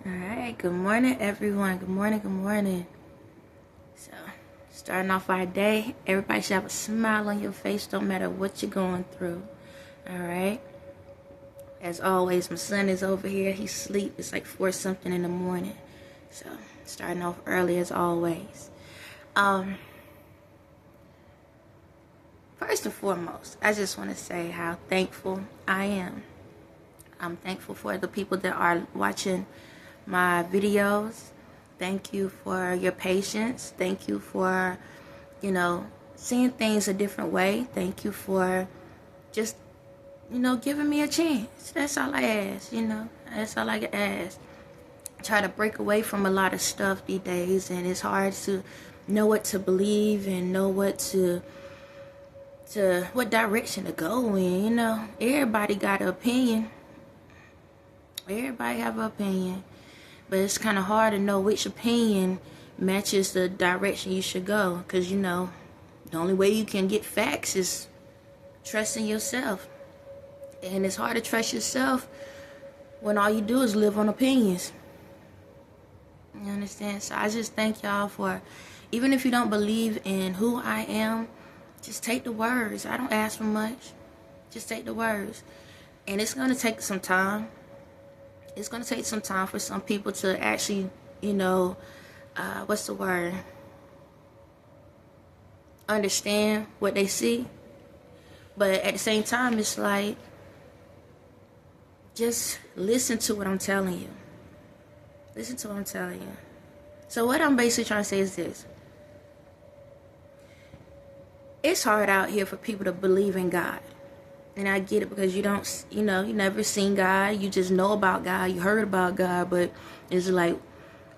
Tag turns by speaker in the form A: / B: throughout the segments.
A: Alright, good morning everyone. Good morning. So, starting off our day, everybody should have a smile on your face, don't matter what you're going through. Alright. As always, my son is over here. He's asleep. It's like 4 something in the morning. So, starting off early as always. First and foremost, I just want to say how thankful I am. I'm thankful for the people that are watching my videos. Thank you for your patience. Thank you for, seeing things a different way. Thank you for just, giving me a chance. That's all I ask, That's all I can ask. I try to break away from a lot of stuff these days, and it's hard to know what to believe and know what what direction to go in, Everybody got an opinion. Everybody have an opinion. But it's kind of hard to know which opinion matches the direction you should go. Because, the only way you can get facts is trusting yourself. And it's hard to trust yourself when all you do is live on opinions. You understand? So I just thank y'all for, even if you don't believe in who I am, just take the words. I don't ask for much. Just take the words. And it's going to take some time. It's going to take some time for some people to actually, understand what they see. But at the same time, it's like, just listen to what I'm telling you. Listen to what I'm telling you. So what I'm basically trying to say is this. It's hard out here for people to believe in God. And I get it because you don't, you never seen God. You just know about God. You heard about God. But it's like,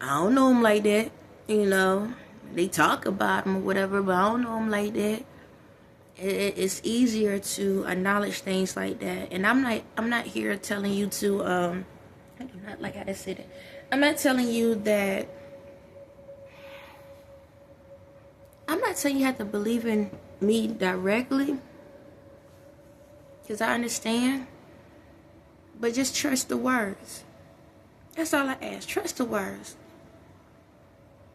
A: I don't know him like that. They talk about him or whatever, but I don't know him like that. It's easier to acknowledge things like that. And I'm not here telling you to, I do not like how they said it. I'm not telling you that, I'm not saying you have to believe in me directly. Because I understand. But just trust the words. That's all I ask. Trust the words.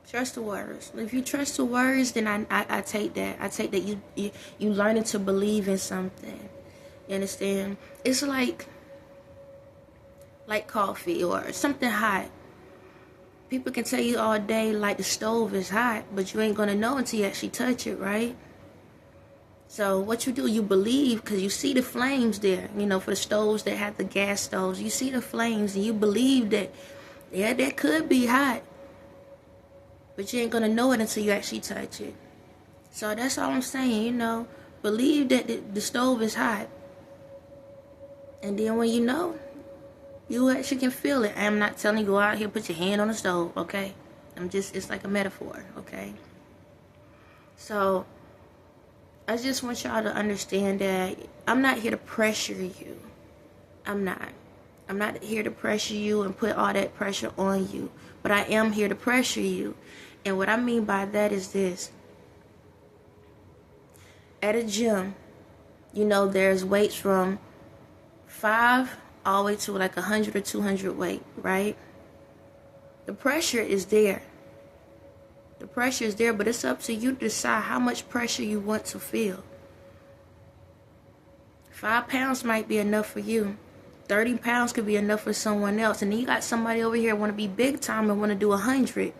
A: Trust the words. If you trust the words, then I take that. I take that you learning to believe in something. You understand? It's like coffee or something hot. People can tell you all day like the stove is hot, but you ain't going to know until you actually touch it, right? So what you do, you believe because you see the flames there, for the stoves that have the gas stoves. You see the flames and you believe that, yeah, that could be hot. But you ain't going to know it until you actually touch it. So that's all I'm saying, believe that the stove is hot. And then when you actually can feel it. I'm not telling you go out here, put your hand on the stove, okay? It's like a metaphor, okay? So I just want y'all to understand that I'm not here to pressure you. I'm not here to pressure you and put all that pressure on you. But I am here to pressure you. And what I mean by that is this. At a gym, there's weights from 5 all the way to like 100 or 200 weight, right? The pressure is there. The pressure is there, but it's up to you to decide how much pressure you want to feel. 5 pounds might be enough for you. 30 pounds could be enough for someone else. And then you got somebody over here want to be big time and want to do 100.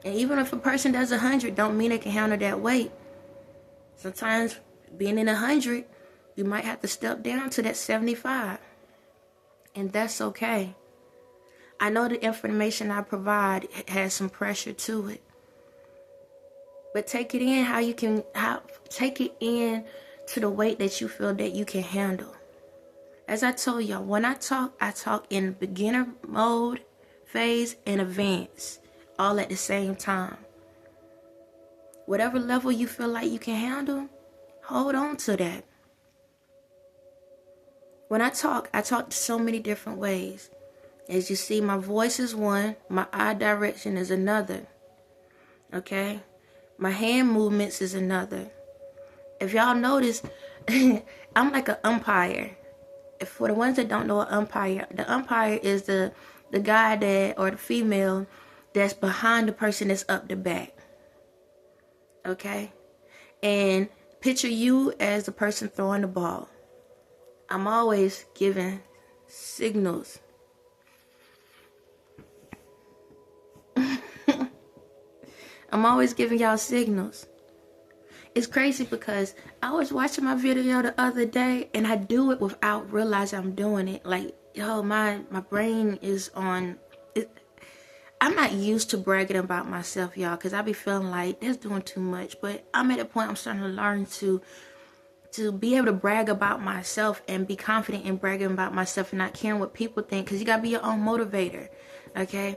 A: And even if a person does 100, don't mean they can handle that weight. Sometimes being in 100, you might have to step down to that 75. And that's okay. I know the information I provide has some pressure to it. But take it in take it in to the weight that you feel that you can handle. As I told y'all, when I talk in beginner mode, phase, and advanced, all at the same time. Whatever level you feel like you can handle, hold on to that. When I talk so many different ways. As you see, my voice is one, my eye direction is another. Okay? My hand movements is another. If y'all notice, I'm like an umpire. for the ones that don't know an umpire, the umpire is the guy that, or the female that's behind the person that's up the back. Okay? And picture you as the person throwing the ball. I'm always giving signals. I'm always giving y'all signals. It's crazy because I was watching my video the other day and I do it without realizing I'm doing it. Like, yo, my brain is on it. I'm not used to bragging about myself, y'all, because I be feeling like that's doing too much. But I'm at a point I'm starting to learn to be able to brag about myself and be confident in bragging about myself and not caring what people think, because you got to be your own motivator, okay?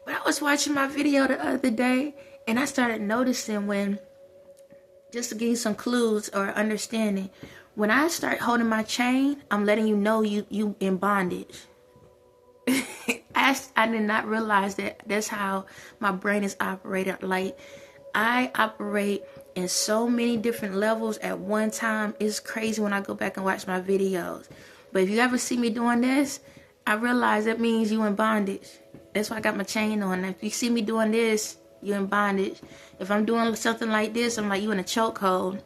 A: But I was watching my video the other day and I started noticing when, just to give you some clues or understanding, when I start holding my chain, I'm letting you know you in bondage. I did not realize that that's how my brain is operated. Like, I operate in so many different levels at one time. It's crazy when I go back and watch my videos. But if you ever see me doing this, I realize that means you in bondage. That's why I got my chain on. If you see me doing this, you in bondage. If I'm doing something like this, I'm like, you in a chokehold.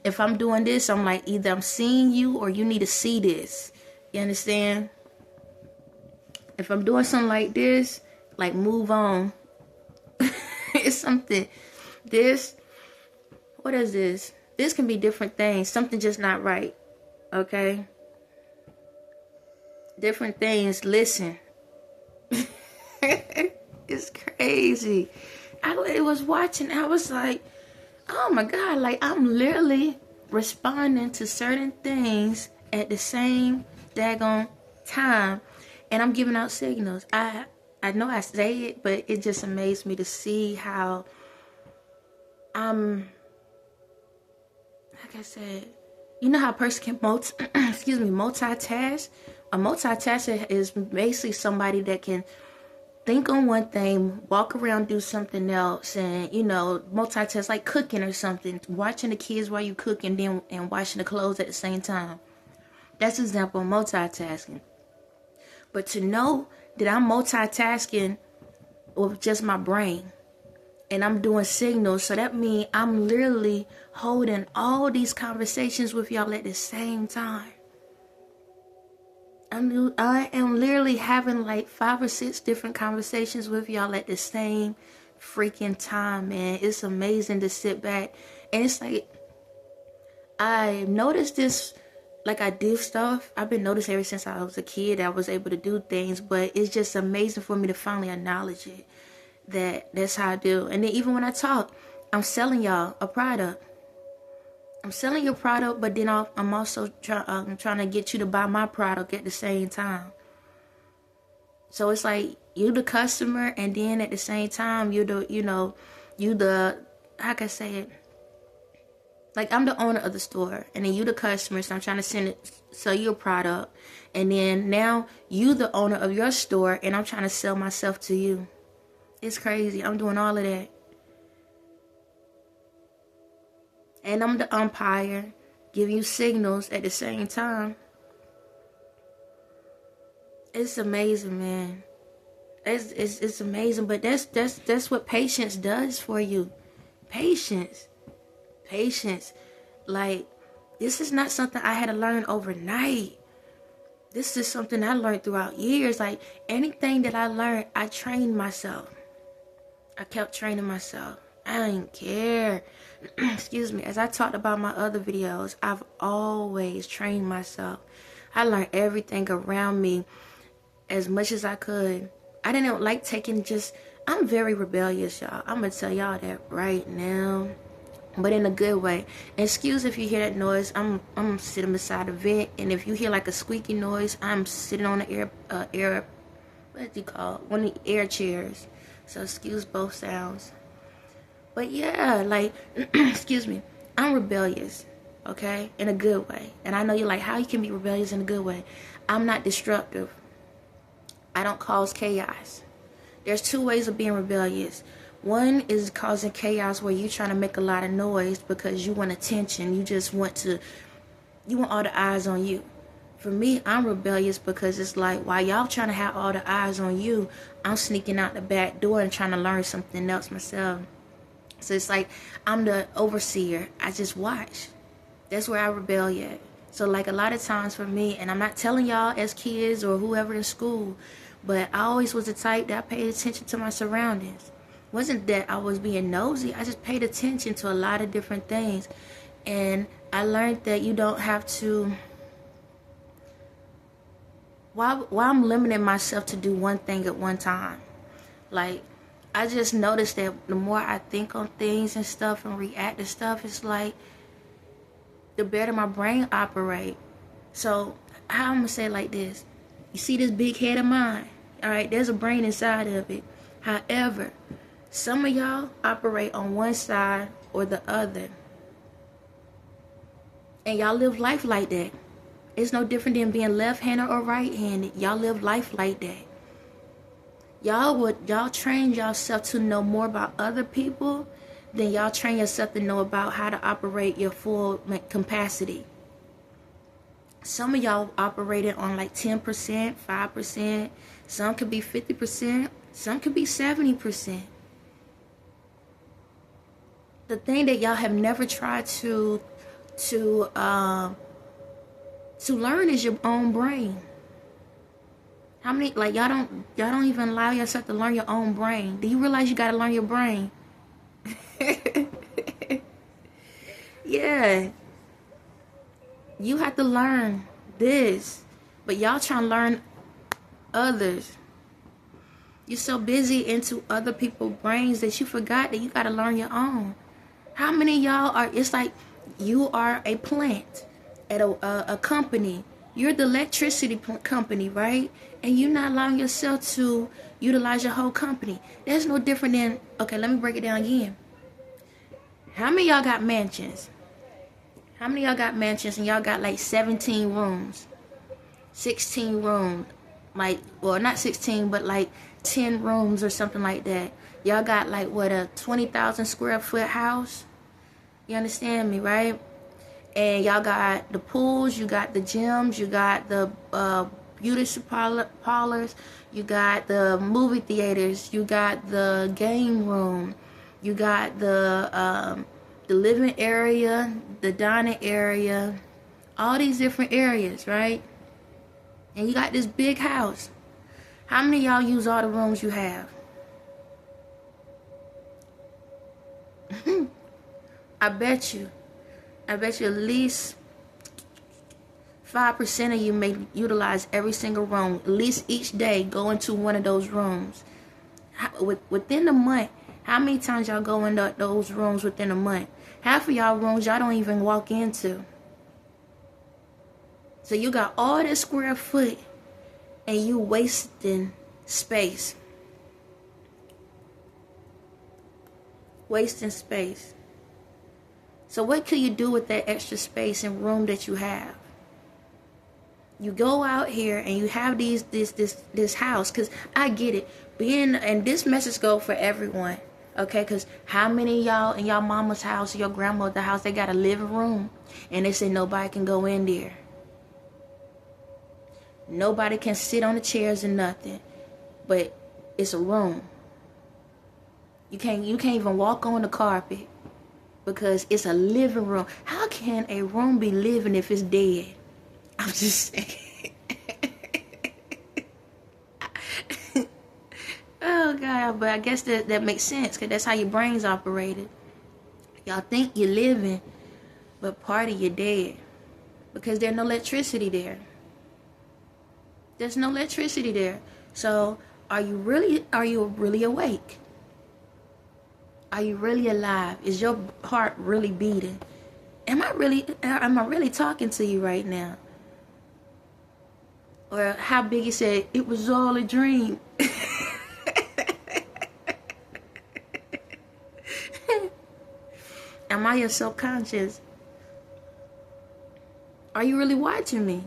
A: If I'm doing this, I'm like, either I'm seeing you or you need to see this. You understand? If I'm doing something like this, like, move on. It's something. This, what is this? This can be different things. Something just not right. Okay? Different things. Listen. It's crazy. I was watching. I was like, oh my God. Like, I'm literally responding to certain things at the same daggone time. And I'm giving out signals. I know I say it, but it just amazed me to see how like I said, you know how a person can multitask? A multitasker is basically somebody that can think on one thing, walk around, do something else, and, you know, multitask, like cooking or something, watching the kids while you cook and washing the clothes at the same time. That's an example of multitasking. But to know that I'm multitasking with just my brain and I'm doing signals, so that means I'm literally holding all these conversations with y'all at the same time. I am literally having like 5 or 6 different conversations with y'all at the same freaking time, man. It's amazing to sit back. And it's like, I noticed this, like, I do stuff. I've been noticing ever since I was a kid. I was able to do things, but it's just amazing for me to finally acknowledge it. That's how I do. And then even when I talk, I'm selling y'all a product. I'm selling your product, but then I'm also trying to get you to buy my product at the same time. So it's like, you the customer, and then at the same time, how can I say it? Like, I'm the owner of the store, and then you the customer, so I'm trying to sell you a product. And then now you the owner of your store, and I'm trying to sell myself to you. It's crazy. I'm doing all of that. And I'm the umpire, giving you signals at the same time. It's amazing, man. It's amazing, but that's what patience does for you. Patience. Like, this is not something I had to learn overnight. This is something I learned throughout years. Like, anything that I learned, I trained myself. I kept training myself. I didn't care. Excuse me. As I talked about my other videos, I've always trained myself. I learned everything around me as much as I could. I didn't like I'm very rebellious, y'all. I'm going to tell y'all that right now. But in a good way. Excuse if you hear that noise. I'm sitting beside a vent, and if you hear like a squeaky noise, I'm sitting on the what do you call it? One of the air chairs. So excuse both sounds. But yeah, like, excuse me, I'm rebellious, okay, in a good way. And I know you're like, how you can be rebellious in a good way? I'm not destructive. I don't cause chaos. There's 2 ways of being rebellious. One is causing chaos where you're trying to make a lot of noise because you want attention. You want all the eyes on you. For me, I'm rebellious because it's like, while y'all trying to have all the eyes on you, I'm sneaking out the back door and trying to learn something else myself. So it's like, I'm the overseer. I just watch. That's where I rebel at. So like a lot of times for me, and I'm not telling y'all as kids or whoever in school, but I always was the type that paid attention to my surroundings. Wasn't that I was being nosy. I just paid attention to a lot of different things. And I learned that you don't have to... Why I'm limiting myself to do one thing at one time. Like, I just noticed that the more I think on things and stuff and react to stuff, it's like, the better my brain operate. So, how I'm going to say it like this. You see this big head of mine? Alright, there's a brain inside of it. However, some of y'all operate on one side or the other. And y'all live life like that. It's no different than being left-handed or right-handed. Y'all live life like that. Y'all train yourself to know more about other people than y'all train yourself to know about how to operate your full capacity. Some of y'all operated on like 10%, 5%. Some could be 50%. Some could be 70%. The thing that y'all have never tried to learn is your own brain. How many, like, y'all don't even allow yourself to learn your own brain. Do you realize you gotta learn your brain? Yeah. You have to learn this. But y'all trying to learn others. You're so busy into other people's brains that you forgot that you gotta learn your own. How many of y'all are, it's like you are a plant at a company. You're the electricity company, right? And you're not allowing yourself to utilize your whole company. That's no different than, okay, let me break it down again. How many of y'all got mansions? How many of y'all got mansions and y'all got like 17 rooms? 16 rooms. Like, well, not 16, but like 10 rooms or something like that. Y'all got like, what, a 20,000 square foot house? You understand me, right? And y'all got the pools, you got the gyms, you got the beauty parlors, you got the movie theaters, you got the game room, you got the living area, the dining area, all these different areas, right? And you got this big house. How many of y'all use all the rooms you have? I bet you at least 5% of you may utilize every single room. At least each day, go into one of those rooms. Within a month, how many times y'all go into those rooms within a month? Half of y'all rooms y'all don't even walk into. So you got all this square foot and you wasting space. Wasting space. So what could you do with that extra space and room that you have? You go out here and you have this house, because I get it. And this message go for everyone, okay? Because how many of y'all in y'all mama's house or your grandmother's house, they got a living room and they say nobody can go in there. Nobody can sit on the chairs and nothing, but it's a room. You can't even walk on the carpet because it's a living room. How can a room be living if it's dead? I'm just saying. Oh God, but I guess that makes sense, because that's how your brain's operated. Y'all think you're living, but part of you dead, because there's no electricity there. There's no electricity there. So are you really awake? Are you really alive? Is your heart really beating? Am I really talking to you right now? Or how Biggie said, it was all a dream. Am I your subconscious? Are you really watching me?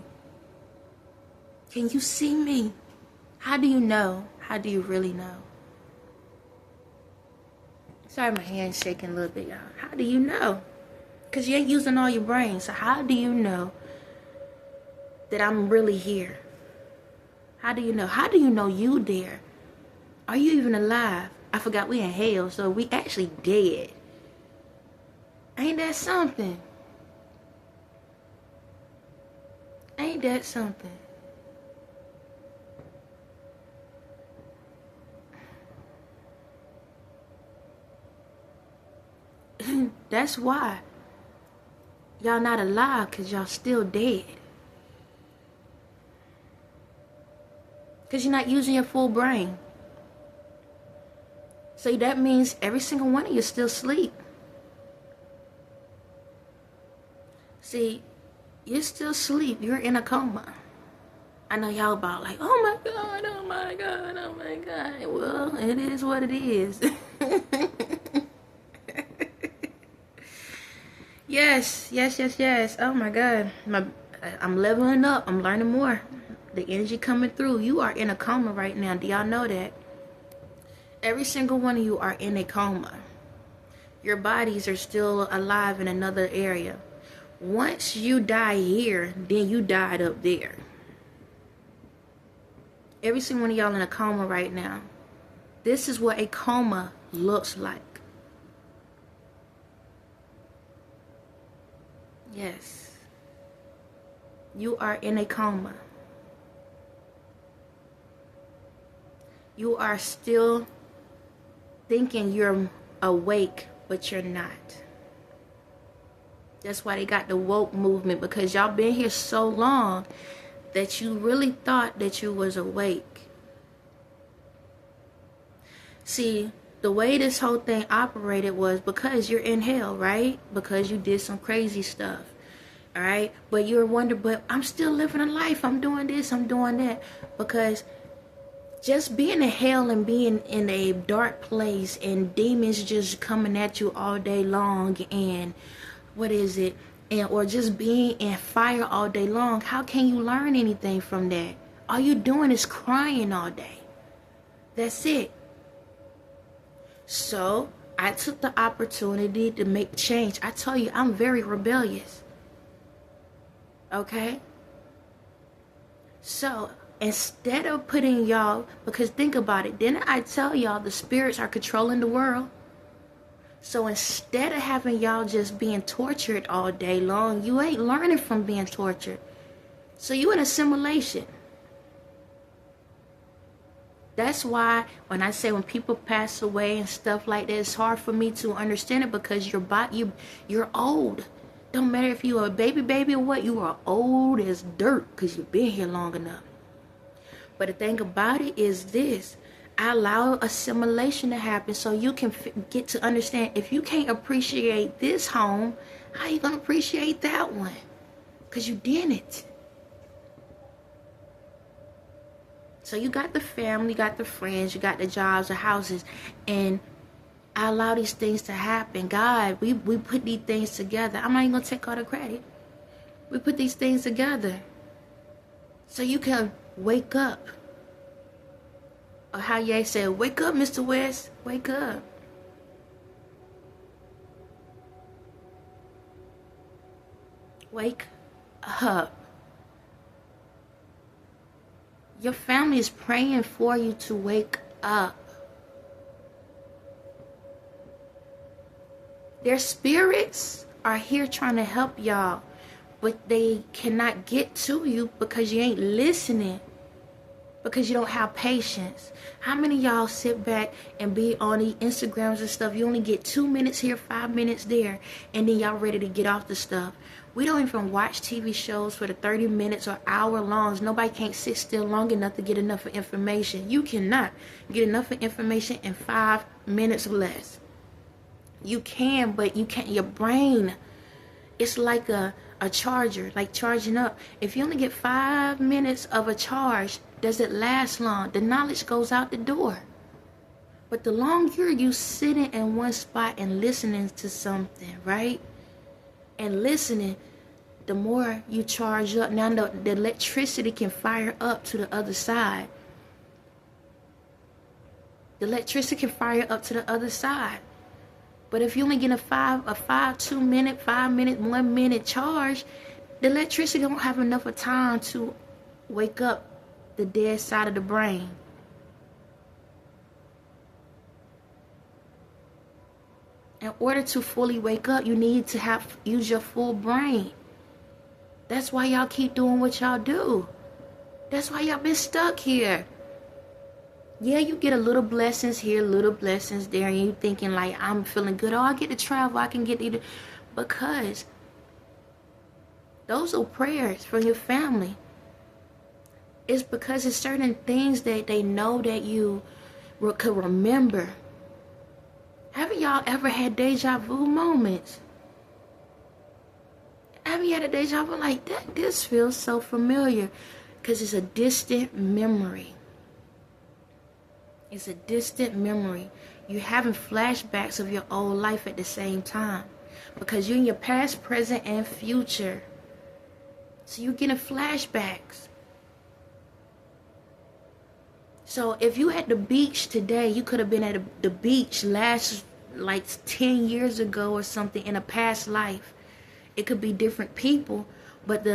A: Can you see me? How do you know? How do you really know? Sorry, my hand's shaking a little bit, y'all. How do you know? Because you ain't using all your brain. So how do you know that I'm really here? How do you know? How do you know you there? Are you even alive? I forgot we in hell, so we actually dead. Ain't that something? Ain't that something? That's why y'all not alive, because y'all still dead. Because you're not using your full brain. So that means every single one of you still asleep. See, you're still asleep. You're in a coma. I know y'all about like, oh my God, oh my God, oh my God. Well, it is what it is. Yes. Oh my God. I'm leveling up. I'm learning more. The energy coming through. You are in a coma right now. Do y'all know that? Every single one of you are in a coma. Your bodies are still alive in another area. Once you die here, then you died up there. Every single one of y'all in a coma right now. This is what a coma looks like. Yes. You are in a coma. You are still thinking you're awake, but you're not. That's why they got the woke movement, because y'all been here so long that you really thought that you was awake. See, the way this whole thing operated was because you're in hell, right? Because you did some crazy stuff, all right? But you're wondering, but I'm still living a life. I'm doing this, I'm doing that. Because just being in hell and being in a dark place and demons just coming at you all day long and or just being in fire all day long, how can you learn anything from that? All you doing is crying all day. That's it. So I took the opportunity to make change. I tell you, I'm very rebellious. Okay? So instead of putting y'all, because think about it, didn't I tell y'all the spirits are controlling the world? So instead of having y'all just being tortured all day long, you ain't learning from being tortured. So you in a simulation. That's why when I say when people pass away and stuff like that, it's hard for me to understand it, because you're old. Don't matter if you're a baby or what, you are old as dirt because you've been here long enough. But the thing about it is this. I allow assimilation to happen so you can get to understand, if you can't appreciate this home, how you going to appreciate that one? Because you didn't. So you got the family, you got the friends, you got the jobs, the houses, and I allow these things to happen. God, we put these things together. I'm not even going to take all the credit. We put these things together so you can wake up. Or how Ye said, wake up, Mr. West, wake up. Wake up. Your family is praying for you to wake up. Their spirits are here trying to help y'all, but they cannot get to you because you ain't listening. Because you don't have patience. How many of y'all sit back and be on the Instagrams and stuff? You only get 2 minutes here, 5 minutes there, and then y'all ready to get off the stuff. We don't even watch TV shows for the 30 minutes or hour longs. Nobody can't sit still long enough to get enough information. You cannot get enough information in 5 minutes or less. You can, but you can't. Your brain, it's like a charger, like charging up. If you only get 5 minutes of a charge, does it last long? The knowledge goes out the door. But the longer you sitting in one spot and listening to something, right? And listening, the more you charge up. Now the electricity can fire up to the other side. The electricity can fire up to the other side. But if you only get a 5 minute, 1 minute charge, The electricity don't have enough of time to wake up the dead side of the brain. In order to fully wake up, you need to use your full brain. That's why y'all keep doing what y'all do. That's why y'all been stuck here. Yeah, you get a little blessings here, little blessings there, and you thinking like, I'm feeling good. Oh, I get to travel, I can get to, because those are prayers from your family. It's because it's certain things that they know that you could remember. Haven't y'all ever had deja vu moments? Have you had a deja vu like that? This feels so familiar, because it's a distant memory. It's a distant memory. You're having flashbacks of your old life at the same time, because you're in your past, present, and future. So you're getting flashbacks. So if you at the beach today, you could have been at the beach last like 10 years ago or something in a past life. It could be different people, but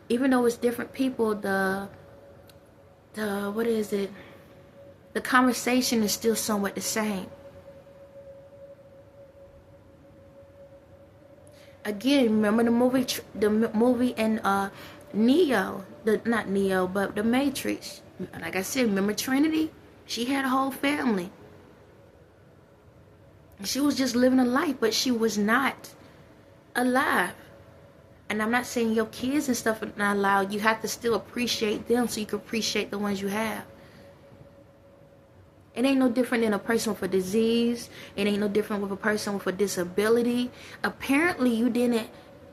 A: even though it's different people, the conversation is still somewhat the same. Again, remember the movie in Neo, not Neo, but the Matrix. Like I said, remember Trinity? She had a whole family. She was just living a life, but she was not alive. And I'm not saying your kids and stuff are not allowed. You have to still appreciate them so you can appreciate the ones you have. It ain't no different than a person with a disease. It ain't no different with a person with a disability. Apparently you didn't,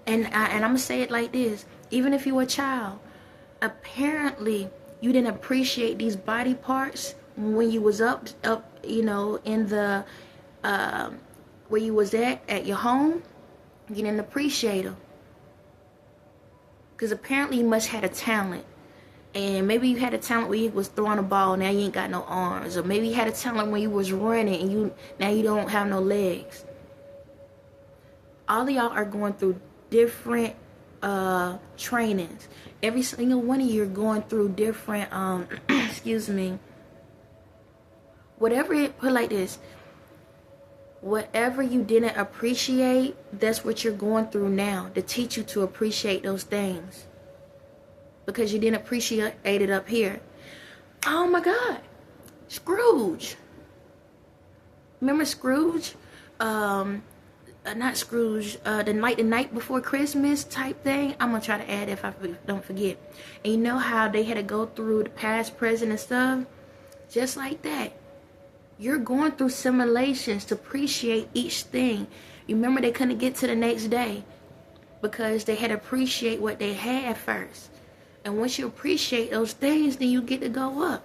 A: and I'm going to say it like this. Even if you were a child, apparently you didn't appreciate these body parts when you was up, in the, where you was at your home. You didn't appreciate them. Because apparently you must have had a talent. And maybe you had a talent where you was throwing a ball, now you ain't got no arms. Or maybe you had a talent when you was running and now you don't have no legs. All of y'all are going through different trainings. Every single one of you are going through different, excuse me. Put it like this. Whatever you didn't appreciate, that's what you're going through now, to teach you to appreciate those things. Because you didn't appreciate it up here. Oh my God. Scrooge. Remember Scrooge? Not Scrooge. The night before Christmas type thing. I'm going to try to add if I don't forget. And you know how they had to go through the past, present, and stuff? Just like that. You're going through simulations to appreciate each thing. You remember they couldn't get to the next day because they had to appreciate what they had first. And once you appreciate those things, then you get to go up.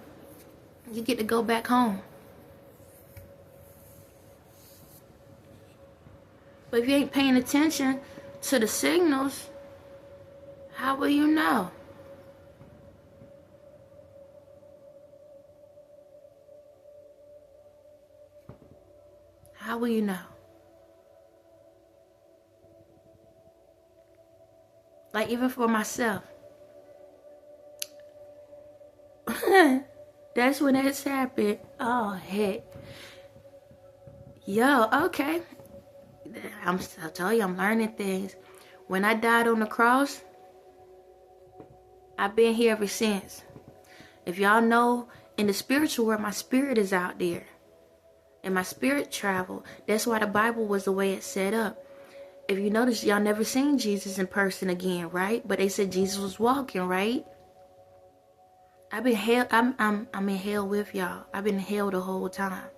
A: You get to go back home. But if you ain't paying attention to the signals, how will you know? How will you know? Like even for myself. That's when it's happened. Oh, heck. Yo, okay. I tell you, I'm learning things. When I died on the cross, I've been here ever since. If y'all know, in the spiritual world, my spirit is out there. And my spirit travel. That's why the Bible was the way it's set up. If you notice, y'all never seen Jesus in person again, right? But they said Jesus was walking, right? I've been hell. I'm in hell with y'all. I've been in hell the whole time.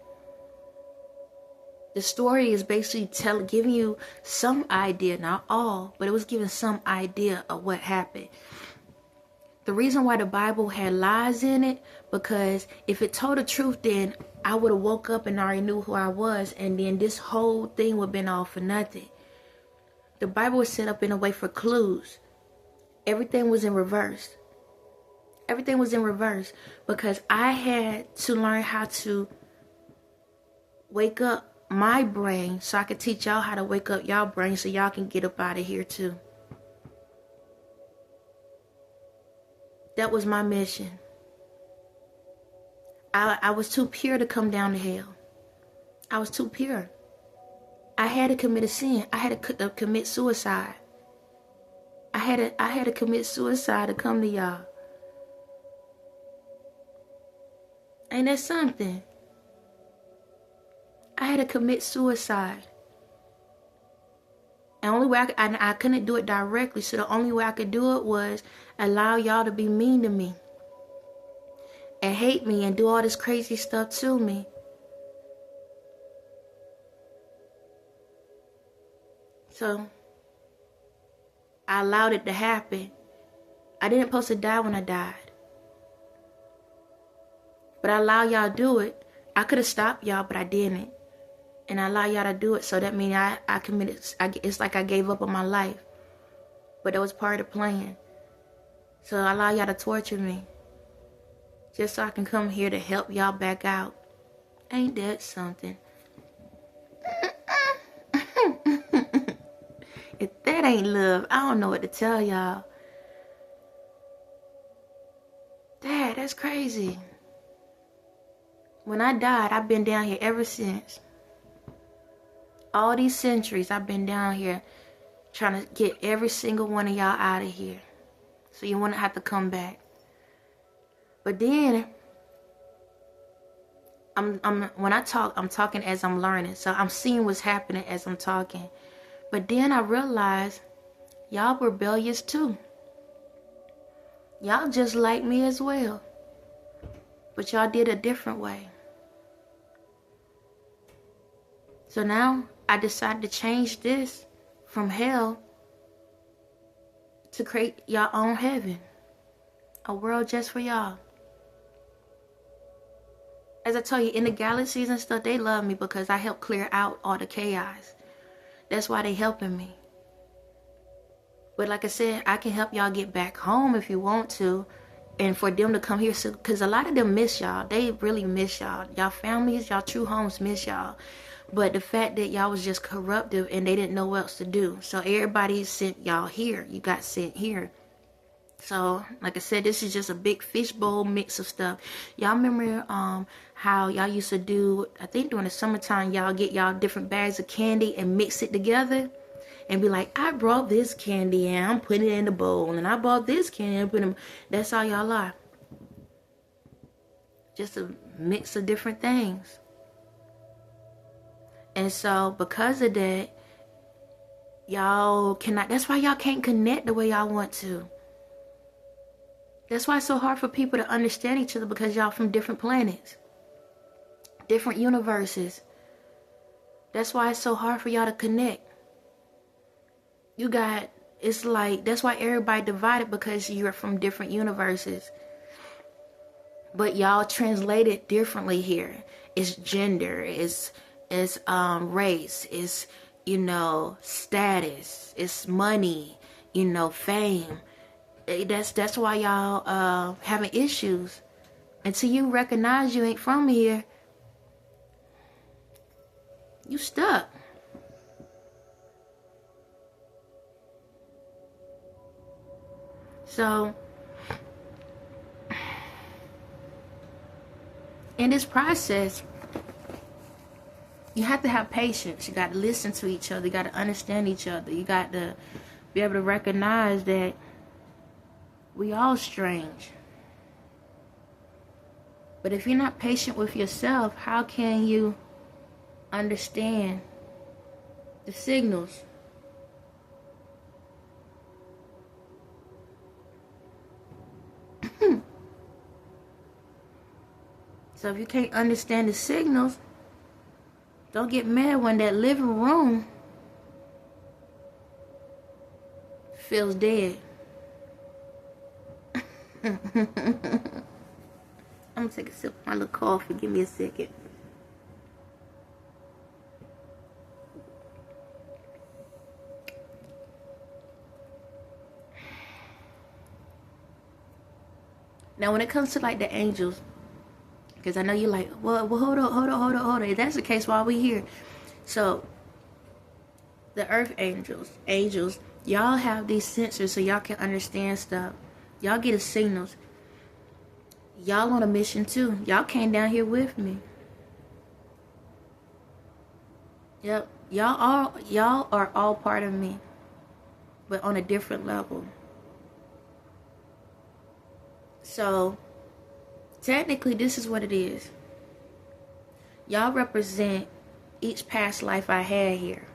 A: The story is basically giving you some idea, not all, but it was giving some idea of what happened. The reason why the Bible had lies in it, because if it told the truth, then I would have woke up and already knew who I was, and then this whole thing would have been all for nothing. The Bible was set up in a way for clues. Everything was in reverse. Everything was in reverse because I had to learn how to wake up my brain so I could teach y'all how to wake up y'all brain so y'all can get up out of here too. That was my mission. I was too pure to come down to hell. I was too pure. I had to commit a sin. I had to commit suicide. I had to commit suicide to come to y'all. Ain't that something? I had to commit suicide. And only way I couldn't do it directly, so the only way I could do it was allow y'all to be mean to me and hate me and do all this crazy stuff to me. So I allowed it to happen. I didn't supposed to die when I died, but I allowed y'all to do it. I could have stopped y'all, but I didn't. And I allow y'all to do it, so that means I committed. It's like I gave up on my life, but that was part of the plan. So I allow y'all to torture me, just so I can come here to help y'all back out. Ain't that something? If that ain't love, I don't know what to tell y'all. Dad, that's crazy. When I died, I've been down here ever since. All these centuries I've been down here trying to get every single one of y'all out of here, so you wouldn't have to come back. But then when I talk, I'm talking as I'm learning, so I'm seeing what's happening as I'm talking. But then I realized y'all rebellious too. Y'all just like me as well, but y'all did a different way. So now I decided to change this from hell to create your own heaven. A world just for y'all. As I told you, in the galaxies and stuff, they love me because I help clear out all the chaos. That's why they helping me. But like I said, I can help y'all get back home if you want to. And for them to come here, because a lot of them miss y'all. They really miss y'all. Y'all families, y'all true homes miss y'all. But the fact that y'all was just corruptive and they didn't know what else to do. So everybody sent y'all here. You got sent here. So, like I said, this is just a big fishbowl mix of stuff. Y'all remember how y'all used to do, I think during the summertime, y'all get y'all different bags of candy and mix it together? And be like, I brought this candy and I'm putting it in the bowl. And I bought this candy and putting it. That's all y'all are. Just a mix of different things. And so, because of that, y'all cannot, that's why y'all can't connect the way y'all want to. That's why it's so hard for people to understand each other, because y'all from different planets, different universes. That's why it's so hard for y'all to connect. You got, it's like, that's why everybody divided, because you're from different universes. But y'all translate it differently here. It's gender, it's race, it's, status, it's money, fame. That's why y'all having issues. Until you recognize you ain't from here, you stuck. So, in this process, you have to have patience. You got to listen to each other. You got to understand each other. You got to be able to recognize that we all strange. But if you're not patient with yourself, how can you understand the signals? So if you can't understand the signals, don't get mad when that living room feels dead. I'm gonna take a sip of my little coffee. Give me a second. Now, when it comes to like the angels, because I know you're like, well, hold on. If that's the case, why are we here? So, the earth angels, y'all have these sensors so y'all can understand stuff. Y'all get the signals. Y'all on a mission too. Y'all came down here with me. Yep. Y'all are all part of me, but on a different level. So technically this is what it is. Y'all represent each past life I had here.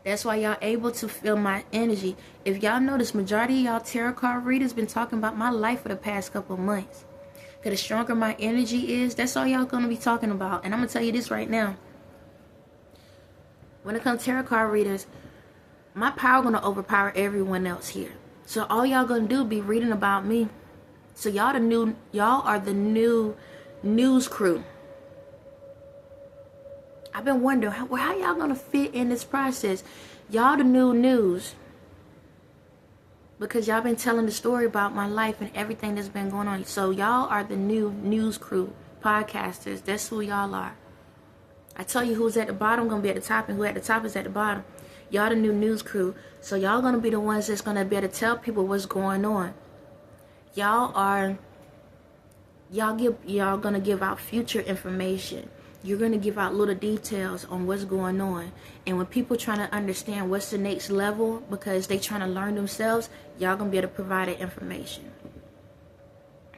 A: That's why y'all able to feel my energy. If y'all notice, majority of y'all tarot card readers been talking about my life for the past couple of months. Because the stronger my energy is, that's all y'all going to be talking about. And I'm going to tell you this right now. When it comes to tarot card readers, my power going to overpower everyone else here. So all y'all going to do be reading about me. So y'all are the new news crew. I've been wondering, how y'all gonna fit in this process? Y'all the new news. Because y'all been telling the story about my life and everything that's been going on. So y'all are the new news crew, podcasters. That's who y'all are. I tell you who's at the bottom gonna be at the top, and who at the top is at the bottom. Y'all the new news crew. So y'all gonna be the ones that's gonna be able to tell people what's going on. Y'all gonna give out future information. You're going to give out little details on what's going on. And when people trying to understand what's the next level because they trying to learn themselves, y'all going to be able to provide that information.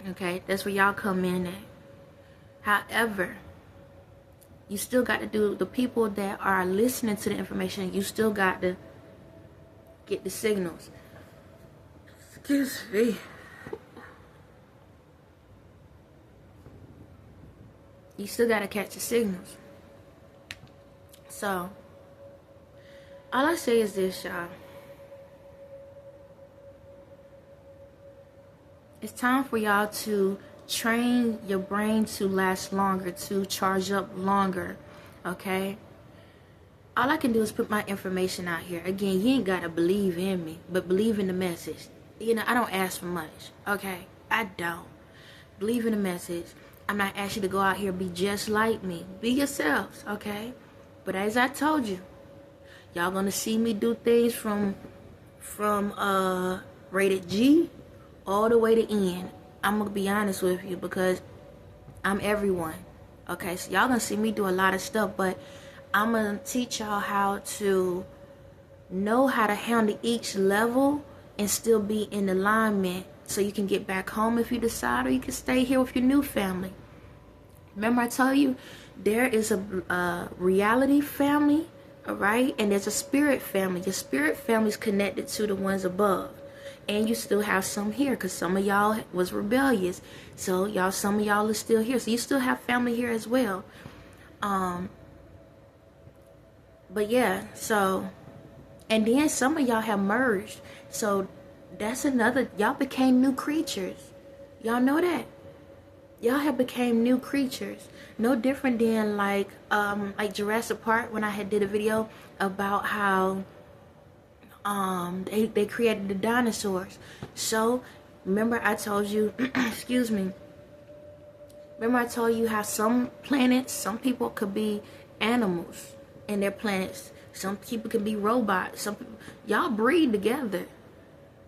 A: Okay? That's where y'all come in at. However, you still got to do, the people that are listening to the information, you still got to get the signals. Excuse me. You still got to catch the signals. So, all I say is this, y'all. It's time for y'all to train your brain to last longer, to charge up longer, okay? All I can do is put my information out here. Again, you ain't got to believe in me, but believe in the message. You know, I don't ask for much, okay? I don't. Believe in the message. I'm not asking you to go out here and be just like me. Be yourselves, okay? But as I told you, y'all gonna see me do things from rated G all the way to N. I'm gonna be honest with you because I'm everyone. Okay, so y'all gonna see me do a lot of stuff, but I'm gonna teach y'all how to know how to handle each level and still be in alignment so you can get back home if you decide, or you can stay here with your new family. Remember I told you there is a reality family, all right, and there's a spirit family. Your spirit family is connected to the ones above, and you still have some here because some of y'all was rebellious, so some of y'all are still here, so you still have family here as well. But yeah, so, and then some of y'all have merged, so that's another, y'all became new creatures. Y'all know that. Y'all have became new creatures. No different than like Jurassic Park, when I had did a video about how they created the dinosaurs. So remember I told you excuse me, remember I told you how some planets, some people could be animals in their planets, some people can be robots, some people, y'all breed together.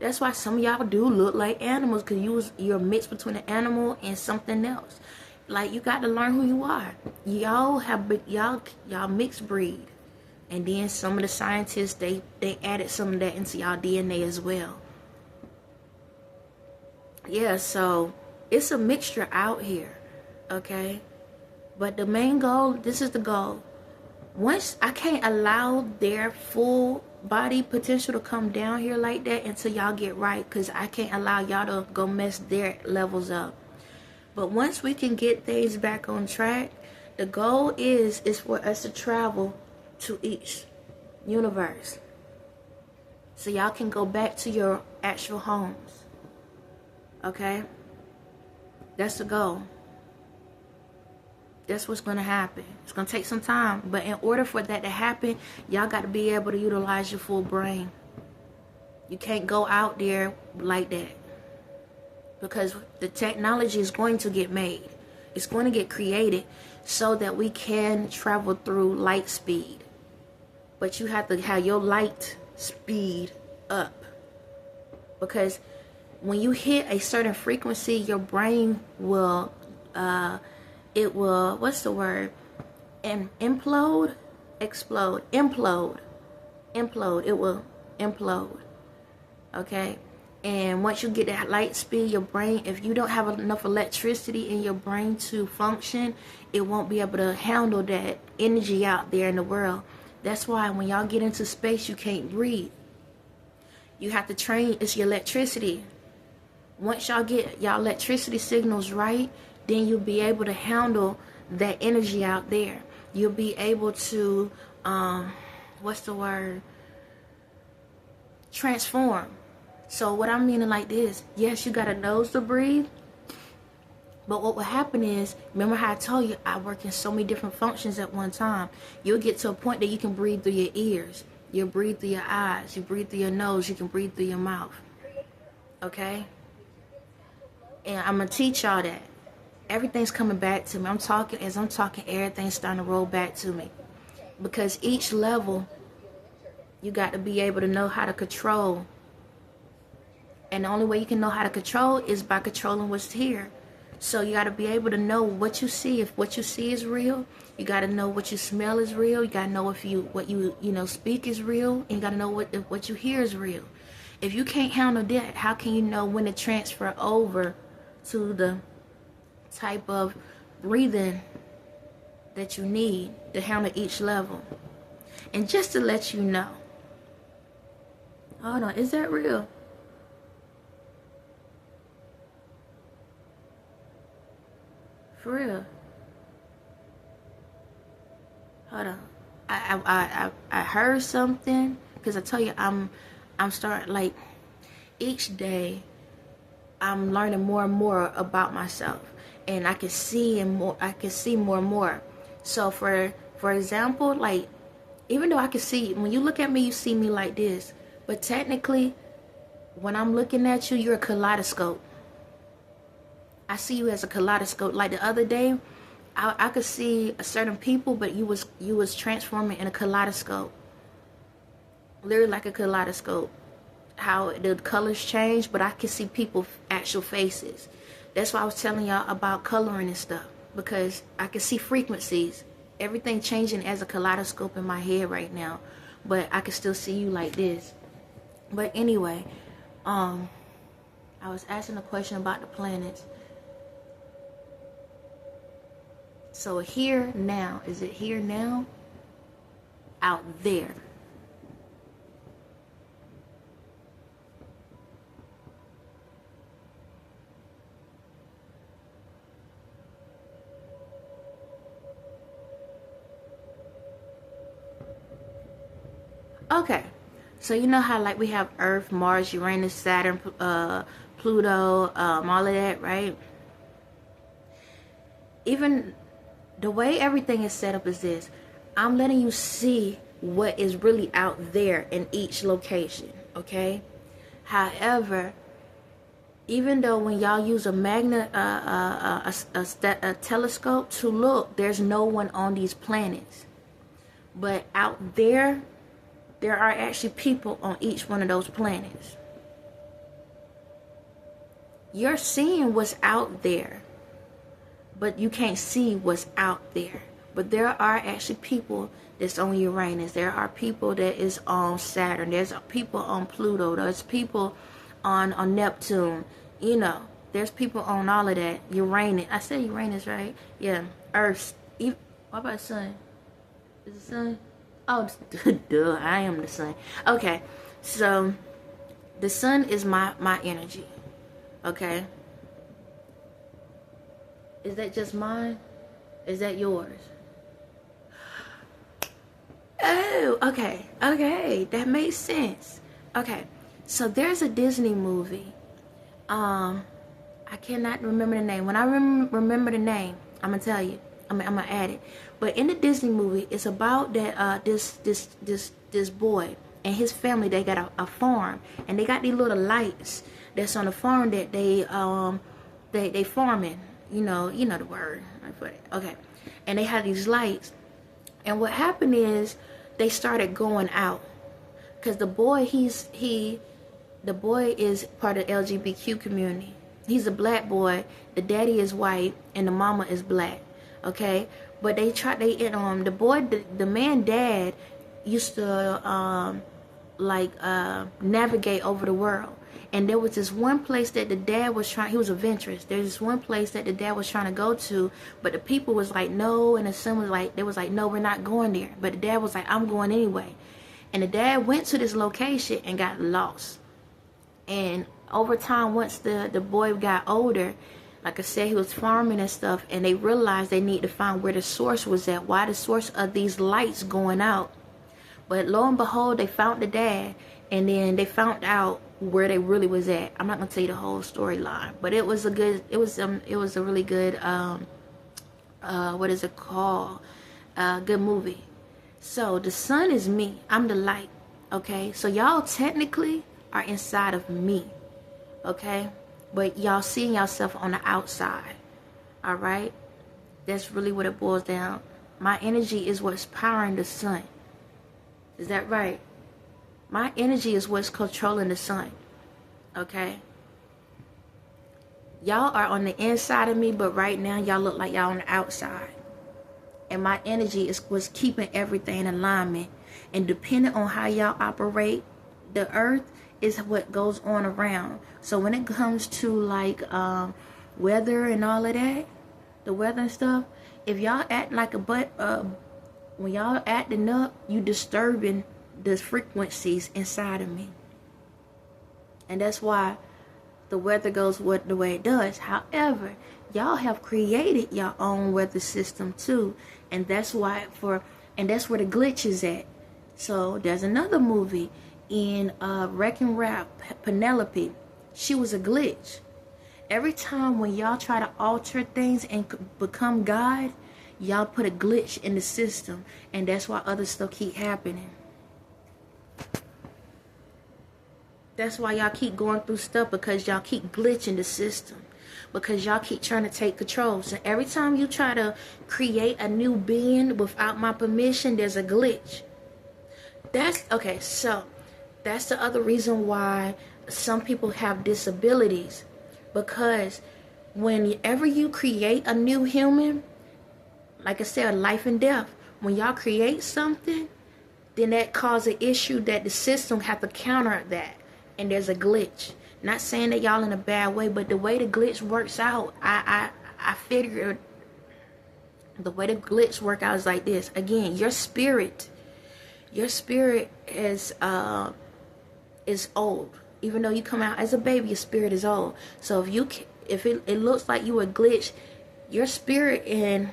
A: That's why some of y'all do look like animals, because you're a mix between an animal and something else. Like, you got to learn who you are. Y'all mixed breed. And then some of the scientists, they added some of that into y'all DNA as well. Yeah, so it's a mixture out here, okay? But the main goal, this is the goal. Once I can't allow their full body potential to come down here like that until y'all get right, because I can't allow y'all to go mess their levels up. But once we can get things back on track, the goal is for us to travel to each universe, so y'all can go back to your actual homes. Okay, that's the goal. That's what's going to happen. It's going to take some time. But in order for that to happen, y'all got to be able to utilize your full brain. You can't go out there like that. Because the technology is going to get made. It's going to get created so that we can travel through light speed. But you have to have your light speed up. Because when you hit a certain frequency, your brain will, it will, what's the word? Implode, explode, implode, it will implode, okay? And once you get that light speed, your brain, if you don't have enough electricity in your brain to function, it won't be able to handle that energy out there in the world. That's why when y'all get into space, you can't breathe. You have to train, it's your electricity. Once y'all get y'all electricity signals right, then you'll be able to handle that energy out there. You'll be able to, what's the word? Transform. So what I'm meaning like this, yes, you got a nose to breathe, but what will happen is, remember how I told you I work in so many different functions at one time. You'll get to a point that you can breathe through your ears. You'll breathe through your eyes. You breathe through your nose. You can breathe through your mouth. Okay? And I'm going to teach y'all that. Everything's coming back to me. As I'm talking, everything's starting to roll back to me. Because each level, you got to be able to know how to control. And the only way you can know how to control is by controlling what's here. So you got to be able to know what you see. If what you see is real, you got to know what you smell is real. You got to know if what you speak is real. And you got to know what you hear is real. If you can't handle that, how can you know when to transfer over to the type of breathing that you need to handle each level? And just to let you know, hold on, is that real? For real? Hold on. I heard something, because I tell you, I'm starting, like, each day I'm learning more and more about myself, and I can see more and more. So for example, like, even though I can see, when you look at me, you see me like this, but technically when I'm looking at you, you're a kaleidoscope. I see you as a kaleidoscope. Like the other day, I could see a certain people, but you was transforming in a kaleidoscope. Literally like a kaleidoscope. How the colors change, but I can see people's actual faces. That's why I was telling y'all about coloring and stuff, because I can see frequencies. Everything changing as a kaleidoscope in my head right now, but I can still see you like this. But anyway, I was asking a question about the planets. So here now, is it here now? Out there. Okay, so you know how like we have Earth, Mars, Uranus, Saturn, Pluto, all of that, right? Even the way everything is set up is this. I'm letting you see what is really out there in each location, okay? However, even though when y'all use a telescope to look, there's no one on these planets. But out there are actually people on each one of those planets. You're seeing what's out there, but you can't see what's out there. But there are actually people that's on Uranus. There are people that is on Saturn. There's people on Pluto. There's people on Neptune. You know, there's people on all of that. Uranus. I said Uranus, right? Yeah. Earth. What about Sun? Is it Sun? Oh, duh, I am the Sun. Okay, so the Sun is my energy. Okay. Is that just mine? Is that yours? Oh, okay. Okay, that makes sense. Okay, so there's a Disney movie. I cannot remember the name. When I remember the name, I'm gonna tell you. I'm gonna add it. But in the Disney movie, it's about that this boy and his family. They got a farm, and they got these little lights that's on the farm that they farming. You know the word. Okay, and they had these lights, and what happened is they started going out, because the boy he the boy is part of the LGBTQ community. He's a black boy. The daddy is white and the mama is black. Okay, but the man dad used to navigate over the world. And there was this one place that the dad was he was adventurous. There's this one place that the dad was trying to go to, but the people was like, no, and the son was like, they was like, no, we're not going there. But the dad was like, I'm going anyway. And the dad went to this location and got lost. And over time, once the boy got older, like I said, he was farming and stuff, and they realized they need to find where the source was at, why the source of these lights going out. But lo and behold, they found the dad, and then they found out where they really was at. I'm not gonna tell you the whole storyline, but it was a really good what is it called? Good movie. So the sun is me. I'm the light. Okay, so y'all technically are inside of me. Okay, but y'all seeing yourself on the outside. All right, that's really what it boils down. My energy is what's powering the sun. Is that right? My energy is what's controlling the sun. Okay? Y'all are on the inside of me, but right now y'all look like y'all on the outside. And my energy is what's keeping everything in alignment. And depending on how y'all operate, the earth is what goes on around. So when it comes to like weather and all of that, the weather and stuff, if y'all act like when y'all acting up, you disturbing the frequencies inside of me. And that's why the weather goes the way it does. However, y'all have created your own weather system too. And that's why that's where the glitch is at. So there's another movie in Wreck-It Ralph, Penelope. She was a glitch. Every time when y'all try to alter things and become God, y'all put a glitch in the system, and that's why other stuff keep happening. That's why y'all keep going through stuff, because y'all keep glitching the system, because y'all keep trying to take control. So every time you try to create a new being without my permission, there's a glitch. So that's the other reason why some people have disabilities, because whenever you create a new human, like I said, life and death, when y'all create something, then that causes an issue that the system have to counter that, and there's a glitch. Not saying that y'all in a bad way, but the way the glitch works out, I figured the way the glitch work out is like this. Again, your spirit is old. Even though you come out as a baby, your spirit is old. So if it looks like you a glitch, your spirit and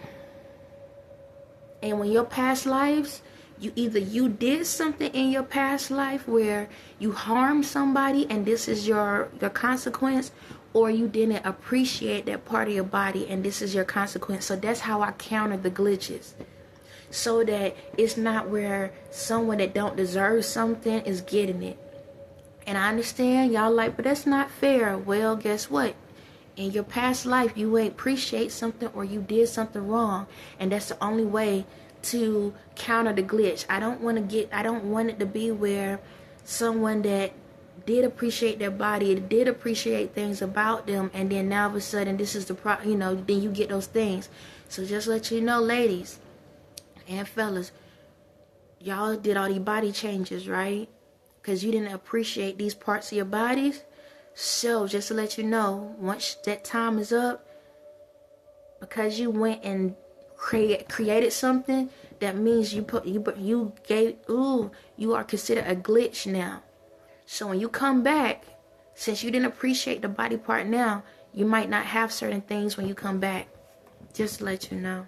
A: when your past lives, you did something in your past life where you harmed somebody and this is your consequence, or you didn't appreciate that part of your body and this is your consequence. So that's how I counter the glitches, so that it's not where someone that don't deserve something is getting it. And I understand y'all like, but that's not fair. Well, guess what? In your past life, you ain't appreciate something, or you did something wrong, and that's the only way to counter the glitch. I don't want it to be where someone that did appreciate their body, did appreciate things about them, and then now all of a sudden this is then you get those things. So just let you know, ladies and fellas, y'all did all these body changes, right? Because you didn't appreciate these parts of your bodies. So just to let you know, once that time is up, because you went and created something, that means you are considered a glitch now. So when you come back, since you didn't appreciate the body part now, you might not have certain things when you come back. Just to let you know,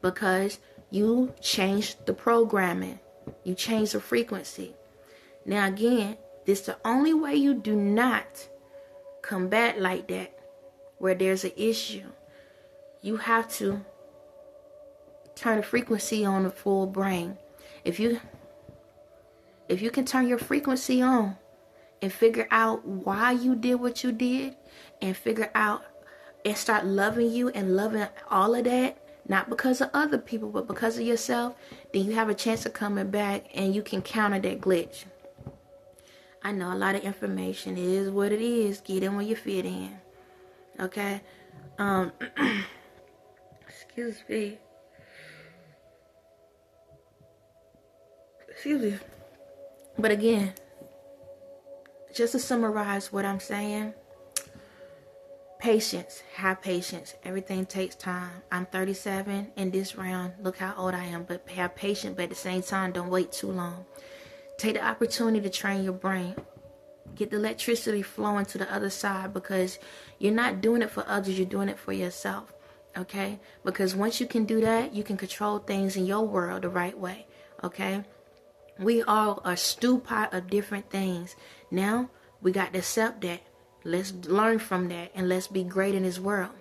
A: because you changed the programming, you changed the frequency. Now again, this is the only way you do not combat like that, where there's an issue. You have to turn the frequency on the full brain. If you can turn your frequency on and figure out why you did what you did, and figure out and start loving you and loving all of that, not because of other people, but because of yourself, then you have a chance of coming back and you can counter that glitch. I know a lot of information is what it is. Get in where you fit in. Okay? Excuse me. Excuse me. But again, just to summarize what I'm saying, patience. Have patience. Everything takes time. I'm 37 in this round. Look how old I am. But have patience. But at the same time, don't wait too long. Take the opportunity to train your brain. Get the electricity flowing to the other side, because you're not doing it for others. You're doing it for yourself. Okay? Because once you can do that, you can control things in your world the right way. Okay? We all are stew pot of different things. Now, we got to accept that. Let's learn from that, and let's be great in this world.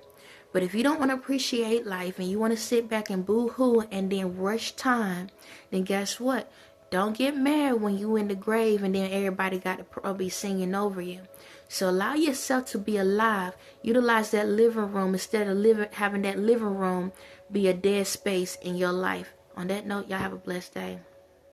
A: But if you don't want to appreciate life, and you want to sit back and boo-hoo and then rush time, then guess what? Don't get mad when you in the grave and then everybody got to probably singing over you. So allow yourself to be alive. Utilize that living room instead of having that living room be a dead space in your life. On that note, y'all have a blessed day.